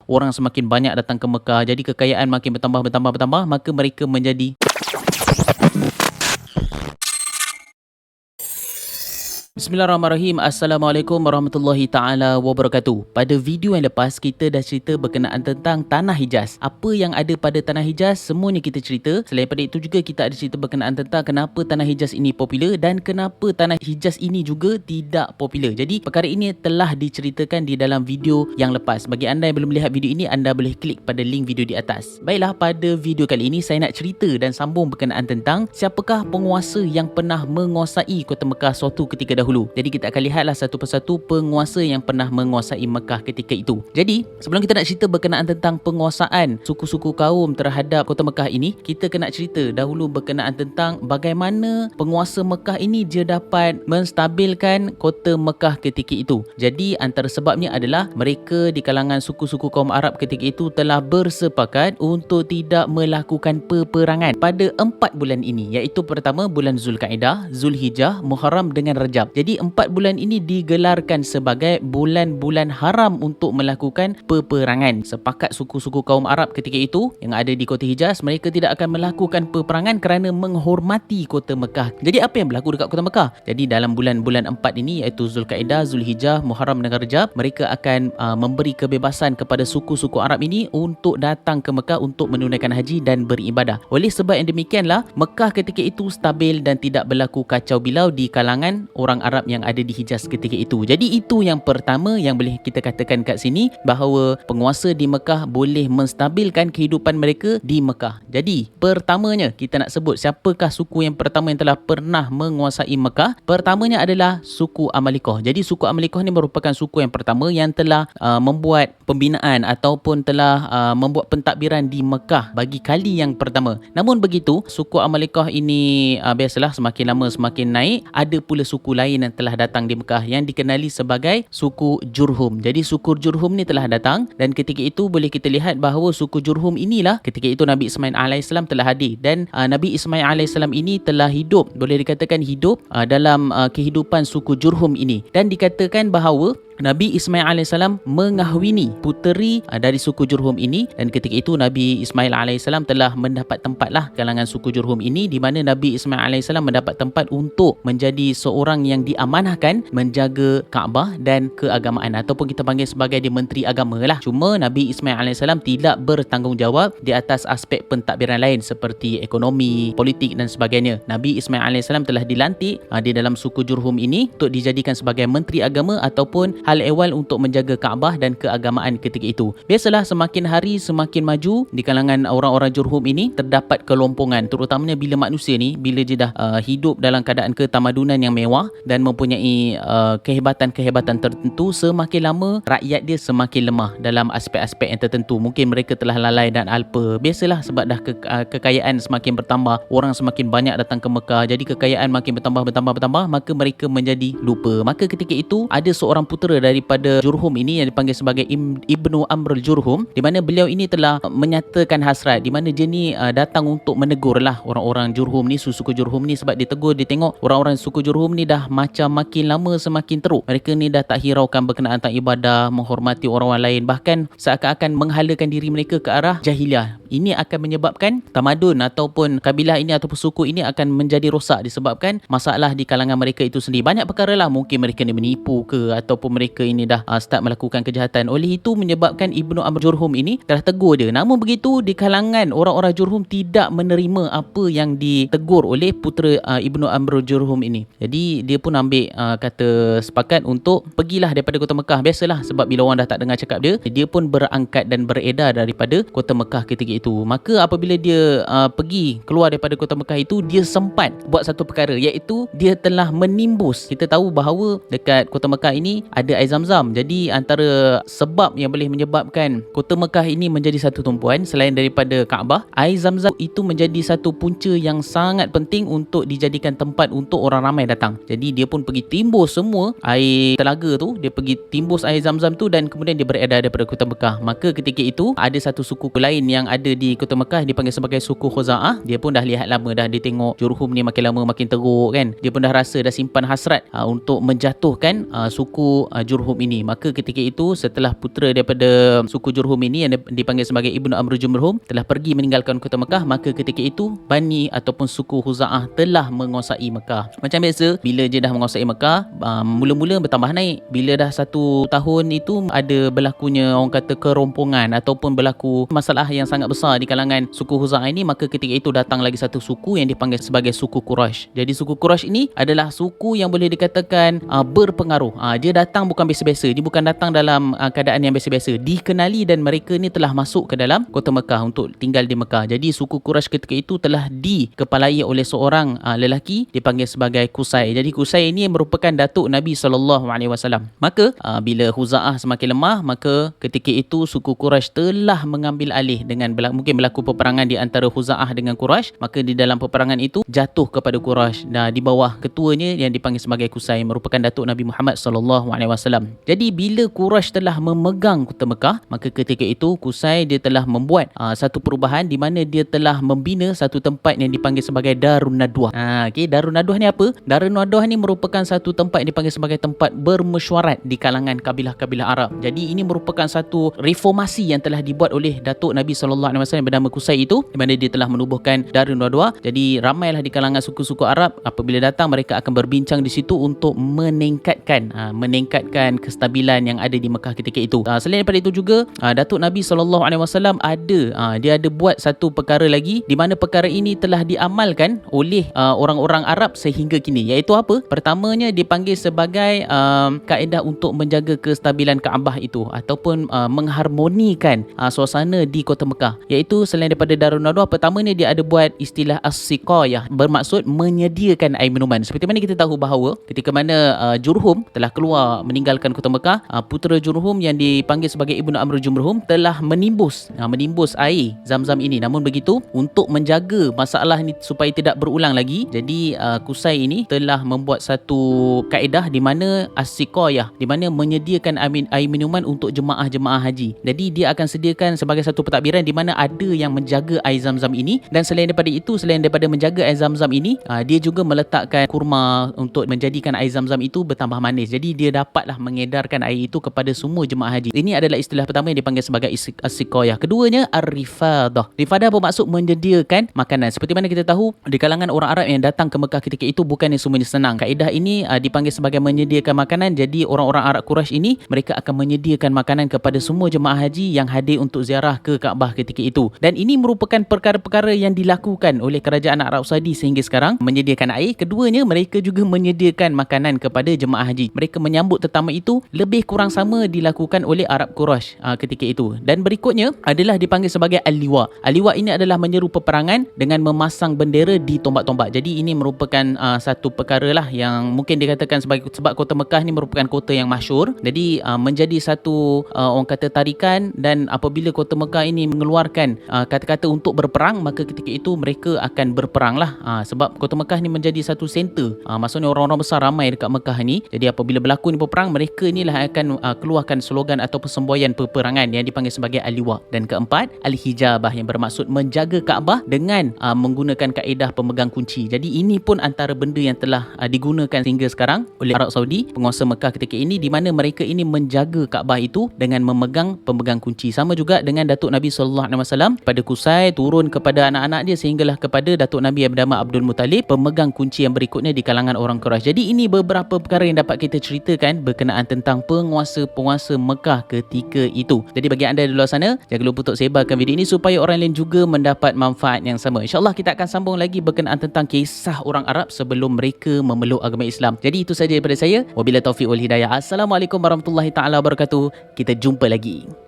orang semakin banyak datang ke Mekah, jadi kekayaan makin bertambah, maka mereka menjadi Bismillahirrahmanirrahim. Assalamualaikum warahmatullahi taala wabarakatuh. Pada video yang lepas kita dah cerita berkenaan tentang Tanah Hijaz. Apa yang ada pada Tanah Hijaz semuanya kita cerita. Selain pada itu juga kita ada cerita berkenaan tentang kenapa Tanah Hijaz ini popular dan kenapa Tanah Hijaz ini juga tidak popular. Jadi perkara ini telah diceritakan di dalam video yang lepas. Bagi anda yang belum melihat video ini, anda boleh klik pada link video di atas. Baiklah, pada video kali ini saya nak cerita dan sambung berkenaan tentang siapakah penguasa yang pernah menguasai Kota Mekah suatu ketika dahulu. Jadi kita akan lihatlah satu persatu penguasa yang pernah menguasai Mekah ketika itu. Jadi sebelum kita nak cerita berkenaan tentang penguasaan suku-suku kaum terhadap Kota Mekah ini, kita kena cerita dahulu berkenaan tentang bagaimana penguasa Mekah ini dia dapat menstabilkan Kota Mekah ketika itu. Jadi antara sebabnya adalah mereka di kalangan suku-suku kaum Arab ketika itu telah bersepakat untuk tidak melakukan peperangan pada 4 bulan ini, iaitu pertama bulan Zulkaidah, Zulhijjah, Muharram dengan Rajab. Jadi 4 bulan ini digelarkan sebagai bulan-bulan haram untuk melakukan peperangan. Sepakat suku-suku kaum Arab ketika itu yang ada di Kota Hijaz, mereka tidak akan melakukan peperangan kerana menghormati Kota Mekah. Jadi apa yang berlaku dekat Kota Mekah? Jadi dalam bulan-bulan 4 ini, iaitu Zulkaidah, Zulhijjah, Muharram dan Rajab, mereka akan memberi kebebasan kepada suku-suku Arab ini untuk datang ke Mekah untuk menunaikan haji dan beribadah. Oleh sebab yang demikianlah, Mekah ketika itu stabil dan tidak berlaku kacau bilau di kalangan orang Arab yang ada di Hijaz ketika itu. Jadi itu yang pertama yang boleh kita katakan kat sini, bahawa penguasa di Mekah boleh menstabilkan kehidupan mereka di Mekah. Jadi pertamanya kita nak sebut siapakah suku yang pertama yang telah pernah menguasai Mekah. Pertamanya adalah suku Amalikoh. Jadi suku Amalikoh ni merupakan suku yang pertama yang telah membuat pembinaan ataupun telah membuat pentadbiran di Mekah bagi kali yang pertama. Namun begitu, suku Amalikoh ini biasalah semakin lama semakin naik. Ada pula suku lain yang telah datang di Mekah yang dikenali sebagai suku Jurhum. Jadi suku Jurhum ni telah datang, dan ketika itu boleh kita lihat bahawa suku Jurhum inilah ketika itu Nabi Ismail AS telah hadir, dan Nabi Ismail AS ini telah hidup, boleh dikatakan hidup dalam kehidupan suku Jurhum ini, dan dikatakan bahawa Nabi Ismail AS mengahwini puteri dari suku Jurhum ini, dan ketika itu Nabi Ismail AS telah mendapat tempatlah kalangan suku Jurhum ini, di mana Nabi Ismail AS mendapat tempat untuk menjadi seorang yang diamanahkan menjaga Kaabah dan keagamaan, ataupun kita panggil sebagai dia menteri agama lah. Cuma Nabi Ismail AS tidak bertanggungjawab di atas aspek pentadbiran lain seperti ekonomi, politik dan sebagainya. Nabi Ismail AS telah dilantik di dalam suku Jurhum ini untuk dijadikan sebagai menteri agama ataupun hal ehwal untuk menjaga Kaabah dan keagamaan ketika itu. Biasalah semakin hari semakin maju di kalangan orang-orang Jurhum ini terdapat kelompongan, terutamanya bila manusia ni bila dia dah hidup dalam keadaan ketamadunan yang mewah dan mempunyai kehebatan-kehebatan tertentu, semakin lama rakyat dia semakin lemah dalam aspek-aspek yang tertentu. Mungkin mereka telah lalai dan alpa. Biasalah sebab dah kekayaan semakin bertambah, orang semakin banyak datang ke Mekah, jadi kekayaan makin bertambah, maka mereka menjadi lupa. Maka ketika itu ada seorang putera daripada Jurhum ini yang dipanggil sebagai Ibnu Amr Jurhum, di mana beliau ini telah menyatakan hasrat, di mana dia ni datang untuk menegurlah orang-orang Jurhum ni, suku Jurhum ni, sebab dia tegur, dia tengok orang-orang suku Jurhum ni dah macam makin lama semakin teruk. Mereka ni dah tak hiraukan berkenaan tentang ibadah, menghormati orang-orang lain, bahkan seakan-akan menghalakan diri mereka ke arah jahiliah. Ini akan menyebabkan tamadun ataupun kabilah ini ataupun suku ini akan menjadi rosak disebabkan masalah di kalangan mereka itu sendiri. Banyak perkara lah, mungkin mereka ni menipu ke, ataupun mereka ini dah start melakukan kejahatan. Oleh itu menyebabkan Ibnu Amr Jurhum ini telah tegur dia. Namun begitu, di kalangan orang-orang Jurhum tidak menerima apa yang ditegur oleh putera Ibnu Amr Jurhum ini. Jadi dia pun ambil kata sepakat untuk pergilah daripada Kota Mekah. Biasalah sebab bila orang dah tak dengar cakap dia, dia pun berangkat dan beredar daripada Kota Mekah ketika itu. Maka apabila dia pergi keluar daripada Kota Mekah itu, dia sempat buat satu perkara, iaitu dia telah menimbus. Kita tahu bahawa dekat Kota Mekah ini ada air Zamzam. Jadi antara sebab yang boleh menyebabkan Kota Mekah ini menjadi satu tumpuan selain daripada Kaabah, air Zamzam itu menjadi satu punca yang sangat penting untuk dijadikan tempat untuk orang ramai datang. Jadi dia pun pergi timbus semua air telaga tu, dia pergi timbus air Zamzam tu, dan kemudian dia beredar daripada Kota Mekah. Maka ketika itu ada satu suku lain yang ada di Kota Mekah dipanggil sebagai suku Khuza'ah. Dia pun dah lihat lama dah, dia tengok Jurhum ni makin lama makin teruk kan. Dia pun dah rasa, dah simpan hasrat untuk menjatuhkan suku Jurhum ini. Maka ketika itu setelah putera daripada suku Jurhum ini yang dipanggil sebagai Ibnu Amr Jurhum telah pergi meninggalkan kota Mekah, maka ketika itu Bani ataupun suku Huza'ah telah menguasai Mekah. Macam biasa, bila je dah menguasai Mekah, mula-mula bertambah naik. Bila dah 1 tahun itu ada berlakunya orang kata kerompongan ataupun berlaku masalah yang sangat besar di kalangan suku Huza'ah ini, maka ketika itu datang lagi satu suku yang dipanggil sebagai suku Quraisy. Jadi suku Quraisy ini adalah suku yang boleh dikatakan berpengaruh. Dia datang bukan biasa-biasa, dia bukan datang dalam keadaan yang biasa-biasa. Dikenali dan mereka ni telah masuk ke dalam kota Mekah untuk tinggal di Mekah. Jadi suku Quraisy ketika itu telah dikepalai oleh seorang lelaki dipanggil sebagai Qusay. Jadi Qusay ini merupakan datuk Nabi SAW. Maka bila Huza'ah semakin lemah, maka ketika itu suku Quraisy telah mengambil alih dengan mungkin berlaku peperangan di antara Huza'ah dengan Quraisy. Maka di dalam peperangan itu jatuh kepada Quraisy. Di bawah ketuanya yang dipanggil sebagai Qusay, merupakan datuk Nabi Muhammad SAW. Jadi bila Quraisy telah memegang kota Mekah, maka ketika itu Qusay dia telah membuat satu perubahan di mana dia telah membina satu tempat yang dipanggil sebagai Darun Nadwah. Darun Nadwah ni apa? Darun Nadwah ni merupakan satu tempat yang dipanggil sebagai tempat bermesyuarat di kalangan kabilah-kabilah Arab. Jadi ini merupakan satu reformasi yang telah dibuat oleh datuk Nabi SAW yang bernama Qusay itu, di mana dia telah menubuhkan Darun Nadwah. Jadi ramailah di kalangan suku-suku Arab apabila datang mereka akan berbincang di situ untuk meningkatkan kestabilan yang ada di Mekah ketika itu. Selain daripada itu juga datuk Nabi SAW dia ada buat satu perkara lagi, di mana perkara ini telah diamalkan oleh orang-orang Arab sehingga kini, iaitu apa? Pertamanya dipanggil sebagai kaedah untuk menjaga kestabilan Kaabah itu ataupun mengharmonikan suasana di kota Mekah, iaitu selain daripada Darun Nadwah, pertamanya dia ada buat istilah as-siqayah, bermaksud menyediakan air minuman. Seperti mana kita tahu bahawa ketika mana Jurhum telah keluar meninggalkan kota Mekah, putera Jurhum yang dipanggil sebagai Ibnu Amr Jurhum telah menimbus air Zam-Zam ini. Namun begitu, untuk menjaga masalah ini supaya tidak berulang lagi, jadi Qusay ini telah membuat satu kaedah di mana as-siqayah, di mana menyediakan air minuman untuk jemaah-jemaah haji. Jadi dia akan sediakan sebagai satu pentadbiran di mana ada yang menjaga air Zam-Zam ini. Dan selain daripada menjaga air Zam-Zam ini, dia juga meletakkan kurma untuk menjadikan air Zam-Zam itu bertambah manis. Jadi dia dapatlah mengedarkan air itu kepada semua jemaah haji. Ini adalah istilah pertama yang dipanggil sebagai as-siqayah. Keduanya ar-rifadah. Rifadah bermaksud menyediakan makanan. Seperti mana kita tahu, di kalangan orang Arab yang datang ke Mekah ketika itu bukannya semuanya senang. Kaedah ini dipanggil sebagai menyediakan makanan. Jadi orang-orang Arab Quraisy ini mereka akan menyediakan makanan kepada semua jemaah haji yang hadir untuk ziarah ke Kaabah ketika itu. Dan ini merupakan perkara-perkara yang dilakukan oleh kerajaan Arab Saudi sehingga sekarang, menyediakan air. Keduanya, mereka juga menyediakan makanan kepada jemaah haji. Mereka menyambut tetamu itu lebih kurang sama dilakukan oleh Arab Quraisy ketika itu. Dan berikutnya adalah dipanggil sebagai al-liwa. Al-liwa ini adalah menyeru peperangan dengan memasang bendera di tombak-tombak. Jadi ini merupakan satu perkara lah yang mungkin dikatakan sebab kota Mekah ni merupakan kota yang masyhur. Jadi menjadi satu orang kata tarikan, dan apabila kota Mekah ini mengeluarkan kata-kata untuk berperang, maka ketika itu mereka akan berperang lah. Sebab kota Mekah ni menjadi satu center. Maksudnya orang-orang besar ramai dekat Mekah ni. Jadi apabila berlaku ni peperang, mereka inilah akan keluarkan slogan atau semboyan peperangan yang dipanggil sebagai al-liwa. Dan keempat, al-hijabah yang bermaksud menjaga Kaabah dengan menggunakan kaedah pemegang kunci. Jadi ini pun antara benda yang telah digunakan sehingga sekarang oleh Arab Saudi, penguasa Mekah ketika ini, di mana mereka ini menjaga Kaabah itu dengan pemegang kunci. Sama juga dengan Datuk Nabi SAW pada Qusay turun kepada anak-anak dia sehinggalah kepada Datuk Nabi yang bernama Abdul Muttalib, pemegang kunci yang berikutnya di kalangan orang Quraisy. Jadi ini beberapa perkara yang dapat kita ceritakan berkenaan tentang penguasa-penguasa Mekah ketika itu. Jadi bagi anda di luar sana, jangan lupa untuk sebarkan video ini supaya orang lain juga mendapat manfaat yang sama. InsyaAllah kita akan sambung lagi berkenaan tentang kisah orang Arab sebelum mereka memeluk agama Islam. Jadi itu saja daripada saya. Wabillahi taufiq wal hidayah. Assalamualaikum warahmatullahi taala wabarakatuh. Kita jumpa lagi.